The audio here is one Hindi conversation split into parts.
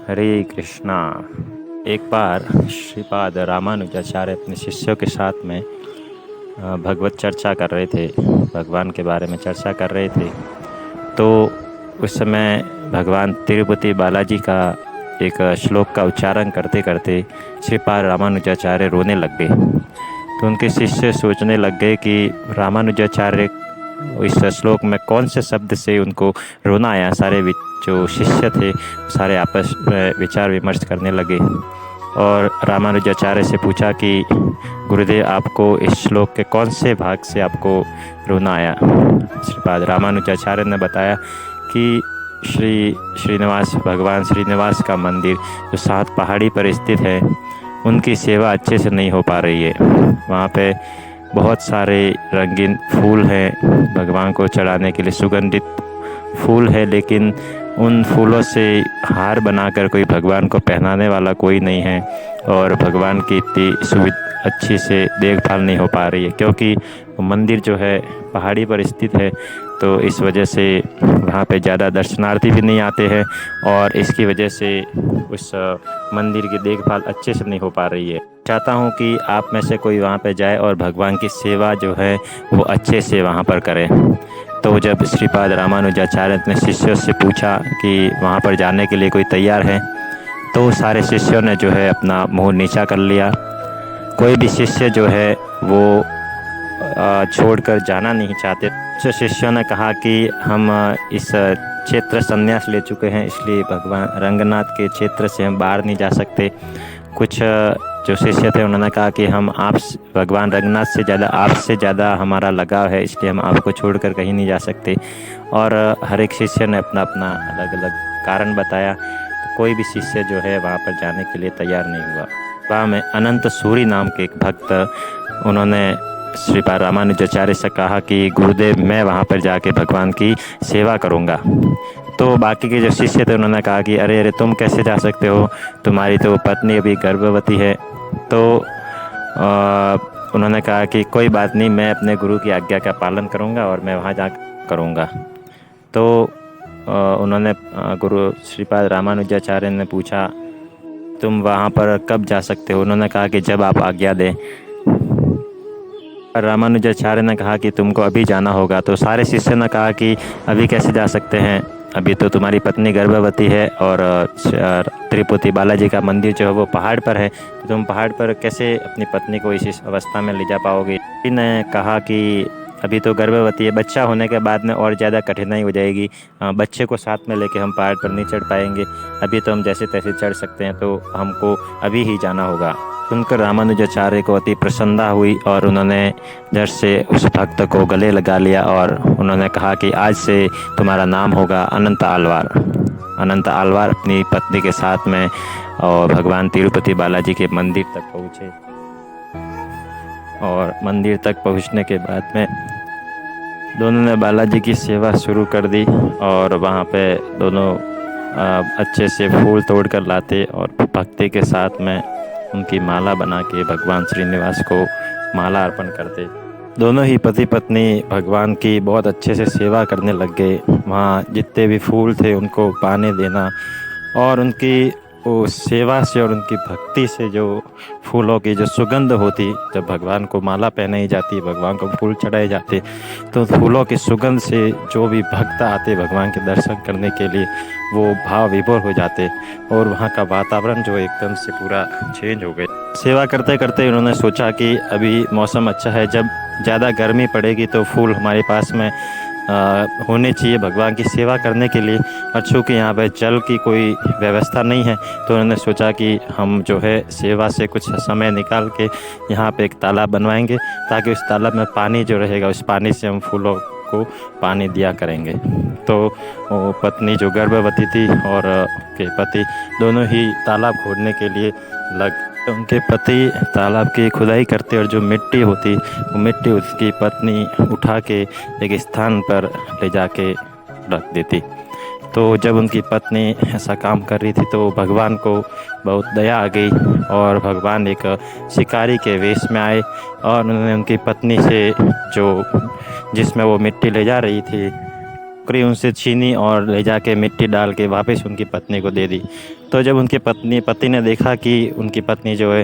हरे कृष्णा। एक बार श्रीपाद रामानुजाचार्य अपने शिष्यों के साथ में भगवत चर्चा कर रहे थे, भगवान के बारे में चर्चा कर रहे थे। तो उस समय भगवान तिरुपति बालाजी का एक श्लोक का उच्चारण करते करते श्रीपाद रामानुजाचार्य रोने लग गए। तो उनके शिष्य सोचने लग गए कि रामानुजाचार्य इस श्लोक में कौन से शब्द से उनको रोना आया। सारे जो शिष्य थे सारे आपस में विचार विमर्श करने लगे और रामानुजाचार्य से पूछा कि गुरुदेव, आपको इस श्लोक के कौन से भाग से आपको रोना आया। श्रीपाद रामानुजाचार्य ने बताया कि श्रीनिवास भगवान श्रीनिवास का मंदिर जो 7 पहाड़ी पर स्थित है, उनकी सेवा अच्छे से नहीं हो पा रही है। वहाँ पे बहुत सारे रंगीन फूल हैं भगवान को चढ़ाने के लिए, सुगंधित फूल है, लेकिन उन फूलों से हार बनाकर कोई भगवान को पहनाने वाला कोई नहीं है और भगवान की इतनी अच्छी से देखभाल नहीं हो पा रही है, क्योंकि मंदिर जो है पहाड़ी पर स्थित है। तो इस वजह से वहाँ पे ज़्यादा दर्शनार्थी भी नहीं आते हैं और इसकी वजह से उस मंदिर की देखभाल अच्छे से नहीं हो पा रही है। चाहता हूँ कि आप में से कोई वहाँ पे जाए और भगवान की सेवा जो है वो अच्छे से वहाँ पर करे। तो जब श्रीपाद रामानुजाचार्य ने शिष्यों से पूछा कि वहाँ पर जाने के लिए कोई तैयार है, तो सारे शिष्यों ने जो है अपना मुँह नीचा कर लिया। कोई भी शिष्य जो है वो छोड़कर जाना नहीं चाहते। कुछ शिष्यों ने कहा कि हम इस क्षेत्र संन्यास ले चुके हैं, इसलिए भगवान रंगनाथ के क्षेत्र से हम बाहर नहीं जा सकते। कुछ जो शिष्य थे उन्होंने कहा कि हम भगवान रंगनाथ से ज़्यादा आपसे ज़्यादा हमारा लगाव है, इसलिए हम आपको छोड़कर कहीं नहीं जा सकते। और हर एक शिष्य ने अपना अपना अलग अलग कारण बताया। तो कोई भी शिष्य जो है वहाँ पर जाने के लिए तैयार नहीं हुआ। वहाँ में अनंत सूरी नाम के एक भक्त, उन्होंने श्रीपाद रामानुजाचार्य से कहा कि गुरुदेव, मैं वहाँ पर जाके भगवान की सेवा करूँगा। तो बाकी के जो शिष्य थे उन्होंने कहा कि अरे तुम कैसे जा सकते हो, तुम्हारी तो पत्नी अभी गर्भवती है। तो उन्होंने कहा कि कोई बात नहीं, मैं अपने गुरु की आज्ञा का पालन करूँगा और मैं वहाँ जा करूँगा। तो उन्होंने गुरु श्रीपाद रामानुजाचार्य ने पूछा, तुम वहाँ पर कब जा सकते हो। उन्होंने कहा कि जब आप आज्ञा दें। रामानुजाचार्य ने कहा कि तुमको अभी जाना होगा। तो सारे शिष्य ने कहा कि अभी कैसे जा सकते हैं, अभी तो तुम्हारी पत्नी गर्भवती है और तिरुपति बालाजी का मंदिर जो है वो पहाड़ पर है, तो तुम पहाड़ पर कैसे अपनी पत्नी को इस अवस्था में ले जा पाओगे। ने कहा कि अभी तो गर्भवती है, बच्चा होने के बाद में और ज़्यादा कठिनाई हो जाएगी, बच्चे को साथ में लेके हम पहाड़ पर नहीं चढ़ पाएंगे। अभी तो हम जैसे तैसे चढ़ सकते हैं, तो हमको अभी ही जाना होगा। सुनकर रामानुजाचार्य को अति प्रसन्नता हुई और उन्होंने डर से उस भक्त को गले लगा लिया और उन्होंने कहा कि आज से तुम्हारा नाम होगा अनंत आलवार। अनंत आलवार अपनी पत्नी के साथ में और भगवान तिरुपति बालाजी के मंदिर तक पहुँचे और मंदिर तक पहुँचने के बाद में दोनों ने बालाजी की सेवा शुरू कर दी और वहाँ पे दोनों अच्छे से फूल तोड़ कर लाते और भक्ति के साथ में उनकी माला बना के भगवान श्रीनिवास को माला अर्पण करते। दोनों ही पति पत्नी भगवान की बहुत अच्छे से सेवा करने लग गए। वहाँ जितने भी फूल थे उनको पानी देना और उनकी वो सेवा से और उनकी भक्ति से जो फूलों की जो सुगंध होती, जब भगवान को माला पहनाई जाती, भगवान को फूल चढ़ाए जाते, तो फूलों की सुगंध से जो भी भक्त आते भगवान के दर्शन करने के लिए, वो भाव विभोर हो जाते और वहाँ का वातावरण जो एकदम से पूरा चेंज हो गया। सेवा करते करते उन्होंने सोचा कि अभी मौसम अच्छा है, जब ज़्यादा गर्मी पड़ेगी तो फूल हमारे पास में होने चाहिए भगवान की सेवा करने के लिए। और चूँकि यहाँ पर जल की कोई व्यवस्था नहीं है, तो उन्होंने सोचा कि हम जो है सेवा से कुछ समय निकाल के यहाँ पे एक तालाब बनवाएंगे, ताकि उस तालाब में पानी जो रहेगा उस पानी से हम फूलों को पानी दिया करेंगे। तो वो पत्नी जो गर्भवती थी और के पति दोनों ही तालाब खोदने के लिए उनके पति तालाब की खुदाई करते और जो मिट्टी होती वो मिट्टी उसकी पत्नी उठा के एक स्थान पर ले जाके रख देती। तो जब उनकी पत्नी ऐसा काम कर रही थी तो भगवान को बहुत दया आ गई और भगवान एक शिकारी के वेश में आए और उन्होंने उनकी पत्नी से जो जिसमें वो मिट्टी ले जा रही थी टोकरी उनसे छीनी और ले जाके मिट्टी डाल के वापस उनकी पत्नी को दे दी। तो जब उनकी पति ने देखा कि उनकी पत्नी जो है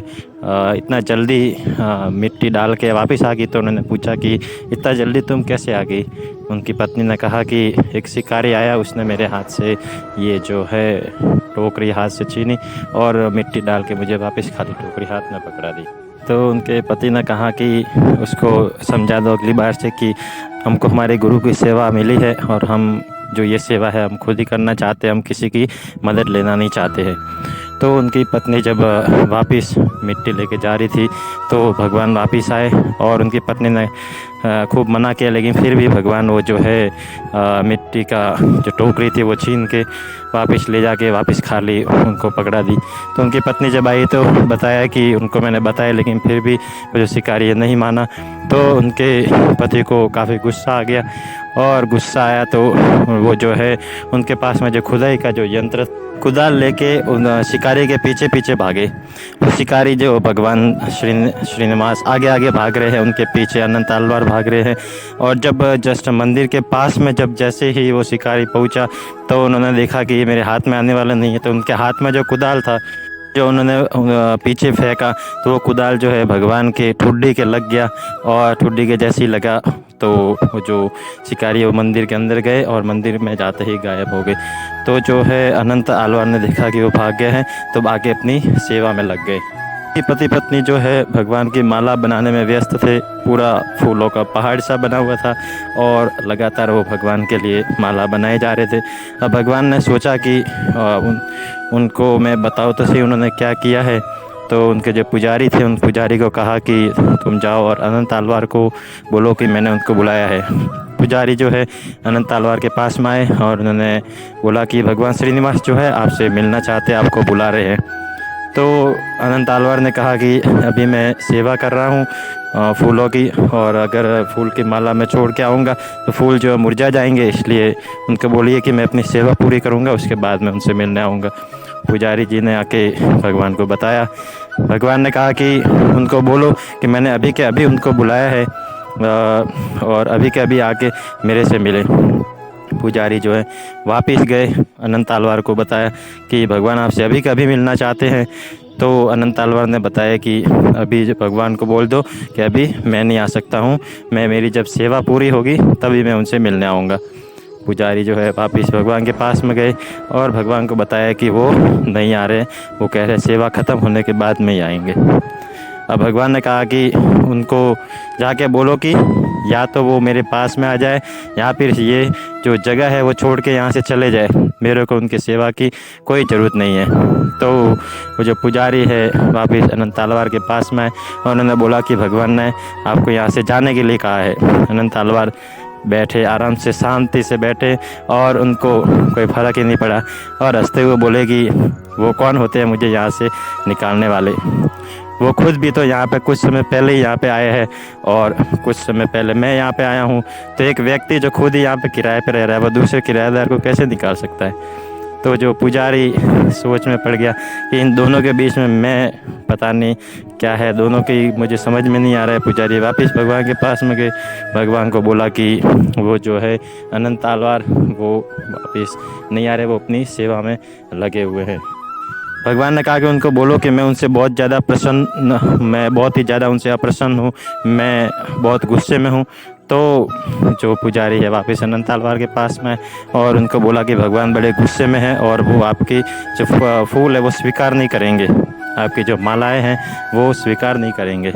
इतना जल्दी मिट्टी डाल के वापस आ गई, तो उन्होंने पूछा कि इतना जल्दी तुम कैसे आ गई। उनकी पत्नी ने कहा कि एक शिकारी आया, उसने मेरे हाथ से ये जो है टोकरी हाथ से छीनी और मिट्टी डाल के मुझे वापस खाली टोकरी हाथ में पकड़ा दी। तो उनके पति ने कहा कि उसको समझा दो अगली बार से कि हमको हमारे गुरु की सेवा मिली है और हम जो ये सेवा है हम खुद ही करना चाहते हैं, हम किसी की मदद लेना नहीं चाहते हैं। तो उनकी पत्नी जब वापस मिट्टी लेके जा रही थी तो भगवान वापस आए और उनकी पत्नी ने खूब मना किया, लेकिन फिर भी भगवान वो जो है मिट्टी का जो टोकरी थी वो छीन के वापस ले जाके वापस खाली उनको पकड़ा दी। तो उनकी पत्नी जब आई तो बताया कि उनको मैंने बताया, लेकिन फिर भी वो जो शिकारी है नहीं माना। तो उनके पति को काफ़ी गुस्सा आ गया और गुस्सा आया तो वो जो है उनके पास में जो खुदाई का जो यंत्र कुदाल लेके उन शिकारी के पीछे पीछे भागे। वो शिकारी जो भगवान श्रीनिवास आगे आगे भाग रहे हैं, उनके पीछे अनंत तलवार भाग रहे हैं। और जब जस्ट मंदिर के पास में जब जैसे ही वो शिकारी पहुंचा तो उन्होंने देखा कि ये मेरे हाथ में आने वाला नहीं है। तो उनके हाथ में जो कुदाल था जो उन्होंने पीछे फेंका तो वो कुदाल जो है भगवान के ठुड्डी के लग गया और ठुड्डी के जैसे ही लगा तो वो जो शिकारी है वो मंदिर के अंदर गए और मंदिर में जाते ही गायब हो गए। तो जो है अनंत आलवार ने देखा कि वो भाग गए हैं तो आगे अपनी सेवा में लग गए। पति पत्नी जो है भगवान की माला बनाने में व्यस्त थे। पूरा फूलों का पहाड़ सा बना हुआ था और लगातार वो भगवान के लिए माला बनाए जा रहे थे। अब भगवान ने सोचा कि उनको मैं बताऊँ तो सही उन्होंने क्या किया है। तो उनके जो पुजारी थे उन पुजारी को कहा कि तुम जाओ और अनंत तलवार को बोलो कि मैंने उनको बुलाया है। पुजारी जो है अनंत तलवार के पास में आए और उन्होंने बोला कि भगवान श्रीनिवास जो है आपसे मिलना चाहते हैं, आपको बुला रहे हैं। तो अनंत तलवार ने कहा कि अभी मैं सेवा कर रहा हूँ फूलों की, और अगर फूल की माला मैं छोड़ के आऊँगा तो फूल जो मुरझा जाएंगे, इसलिए उनको बोलिए कि मैं अपनी सेवा पूरी करूँगा, उसके बाद मैं उनसे मिलने आऊँगा। पुजारी जी ने आके भगवान को बताया। भगवान ने कहा कि उनको बोलो कि मैंने अभी के अभी उनको बुलाया है और अभी के अभी आके मेरे से मिले। पुजारी जो है वापस गए, अनंत तलवार को बताया कि भगवान आपसे अभी कभी मिलना चाहते हैं। तो अनंत तलवार ने बताया कि अभी भगवान को बोल दो कि अभी मैं नहीं आ सकता हूँ, मैं मेरी जब सेवा पूरी होगी तभी मैं उनसे मिलने आऊँगा। पुजारी जो है वापस भगवान के पास में गए और भगवान को बताया कि वो नहीं आ रहे, वो कह रहे सेवा ख़त्म होने के बाद में ही आएंगे। अब भगवान ने कहा कि उनको जाके बोलो कि या तो वो मेरे पास में आ जाए या फिर ये जो जगह है वो छोड़ के यहाँ से चले जाए, मेरे को उनकी सेवा की कोई ज़रूरत नहीं है। तो वो जो पुजारी है वापस अनंत तलवार के पास में आए और उन्होंने बोला कि भगवान ने आपको यहाँ से जाने के लिए कहा है। अनंत तलवार बैठे, आराम से शांति से बैठे और उनको कोई फ़र्क ही नहीं पड़ा और हंसते हुए बोले कि वो कौन होते हैं मुझे यहाँ से निकालने वाले। वो खुद भी तो यहाँ पे कुछ समय पहले ही यहाँ पे आए हैं और कुछ समय पहले मैं यहाँ पे आया हूँ। तो एक व्यक्ति जो खुद ही यहाँ पे किराए पे रह रहा है वो दूसरे किराएदार को कैसे निकाल सकता है। तो जो पुजारी सोच में पड़ गया कि इन दोनों के बीच में मैं पता नहीं क्या है, दोनों की मुझे समझ में नहीं आ रहा है। पुजारी वापस भगवान के पास में गए, भगवान को बोला कि वो जो है अनंत तलवार वो वापस नहीं आ रहे, वो अपनी सेवा में लगे हुए हैं। भगवान ने कहा कि उनको बोलो कि मैं उनसे बहुत ज़्यादा मैं बहुत ही ज़्यादा उनसे अप्रसन्न हूँ, मैं बहुत गुस्से में हूँ। तो जो पुजारी है वापस अनंत तलवार के पास में और उनको बोला कि भगवान बड़े गुस्से में हैं और वो आपकी जो फूल है वो स्वीकार नहीं करेंगे, आपकी जो मालाएं हैं वो स्वीकार नहीं करेंगे।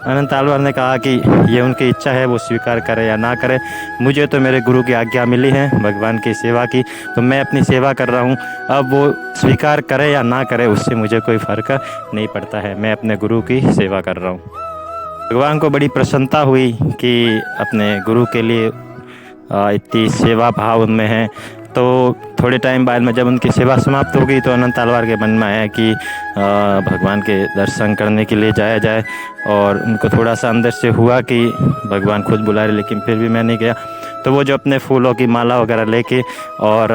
अनंत तलवार ने कहा कि ये उनकी इच्छा है, वो स्वीकार करे या ना करे, मुझे तो मेरे गुरु की आज्ञा मिली है भगवान की सेवा की, तो मैं अपनी सेवा कर रहा हूँ। अब वो स्वीकार करे या ना करे उससे मुझे कोई फ़र्क नहीं पड़ता है, मैं अपने गुरु की सेवा कर रहा हूँ। भगवान को बड़ी प्रसन्नता हुई कि अपने गुरु के लिए इतनी सेवा भाव उनमें है। तो थोड़े टाइम बाद में जब उनकी सेवा समाप्त हो गई तो अनंत तलवार के मन में आया कि भगवान के दर्शन करने के लिए जाया जाए, और उनको थोड़ा सा अंदर से हुआ कि भगवान खुद बुला रहे, लेकिन फिर भी मैं नहीं गया। तो वो जो अपने फूलों की माला वगैरह लेके और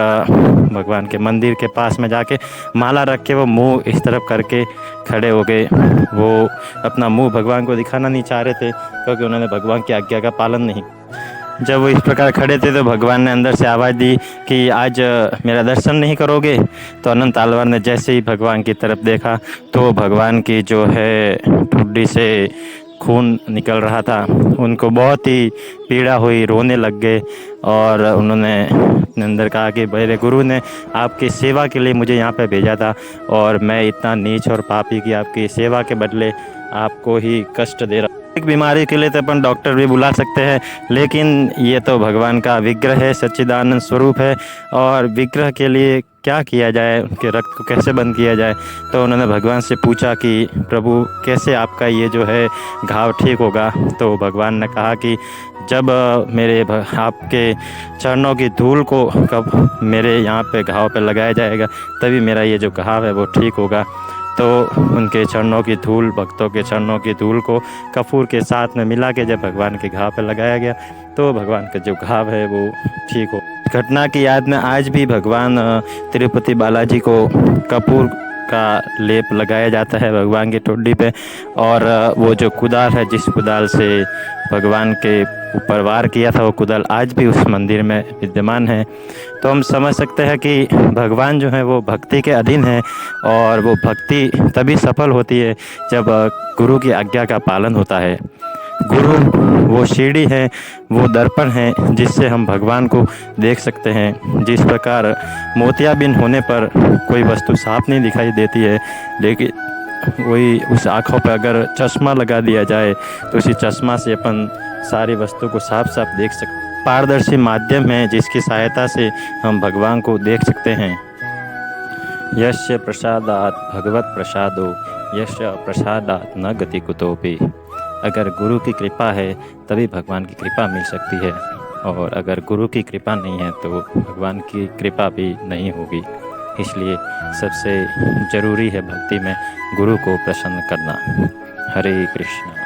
भगवान के मंदिर के पास में जाके माला रख के वो मुँह इस तरफ करके खड़े हो गए। वो अपना मुँह भगवान को दिखाना नहीं चाह रहे थे क्योंकि उन्होंने भगवान की आज्ञा का पालन नहीं। जब वो इस प्रकार खड़े थे तो भगवान ने अंदर से आवाज़ दी कि आज मेरा दर्शन नहीं करोगे। तो अनंत तालवर ने जैसे ही भगवान की तरफ देखा तो भगवान की जो है ठुड्डी से खून निकल रहा था, उनको बहुत ही पीड़ा हुई, रोने लग गए और उन्होंने अपने अंदर कहा कि मेरे गुरु ने आपकी सेवा के लिए मुझे यहाँ पे भेजा था और मैं इतना नीच और पापी कि आपकी सेवा के बदले आपको ही कष्ट दे रहा। एक बीमारी के लिए तो अपन डॉक्टर भी बुला सकते हैं, लेकिन ये तो भगवान का विग्रह है, सच्चिदानंद स्वरूप है और विग्रह के लिए क्या किया जाए, उनके रक्त को कैसे बंद किया जाए। तो उन्होंने भगवान से पूछा कि प्रभु कैसे आपका ये जो है घाव ठीक होगा। तो भगवान ने कहा कि जब आपके चरणों की धूल को कब मेरे यहाँ पे घाव पे लगाया जाएगा तभी मेरा ये जो घाव है वो ठीक होगा। तो उनके चरणों की धूल, भक्तों के चरणों की धूल को कपूर के साथ में मिला के जब भगवान के घाव पर लगाया गया तो भगवान का जो घाव है वो ठीक हो। घटना की याद में आज भी भगवान तिरुपति बालाजी को कपूर का लेप लगाया जाता है भगवान की ठुड्डी पे। और वो जो कुदाल है, जिस कुदाल से भगवान के ऊपर वार किया था, वो कुदाल आज भी उस मंदिर में विद्यमान है। तो हम समझ सकते हैं कि भगवान जो है वो भक्ति के अधीन है और वो भक्ति तभी सफल होती है जब गुरु की आज्ञा का पालन होता है। गुरु वो सीढ़ी है, वो दर्पण है जिससे हम भगवान को देख सकते हैं। जिस प्रकार मोतियाबिंद होने पर कोई वस्तु साफ नहीं दिखाई देती है, लेकिन वही उस आँखों पर अगर चश्मा लगा दिया जाए तो उसी चश्मा से अपन सारी वस्तु को साफ साफ देख सकते। पारदर्शी माध्यम है जिसकी सहायता से हम भगवान को देख सकते हैं। यस्य प्रसादात् भगवत प्रसादो यस्य प्रसादात् न गति कुतोपि। अगर गुरु की कृपा है तभी भगवान की कृपा मिल सकती है, और अगर गुरु की कृपा नहीं है तो भगवान की कृपा भी नहीं होगी। इसलिए सबसे ज़रूरी है भक्ति में गुरु को प्रसन्न करना। हरे कृष्ण।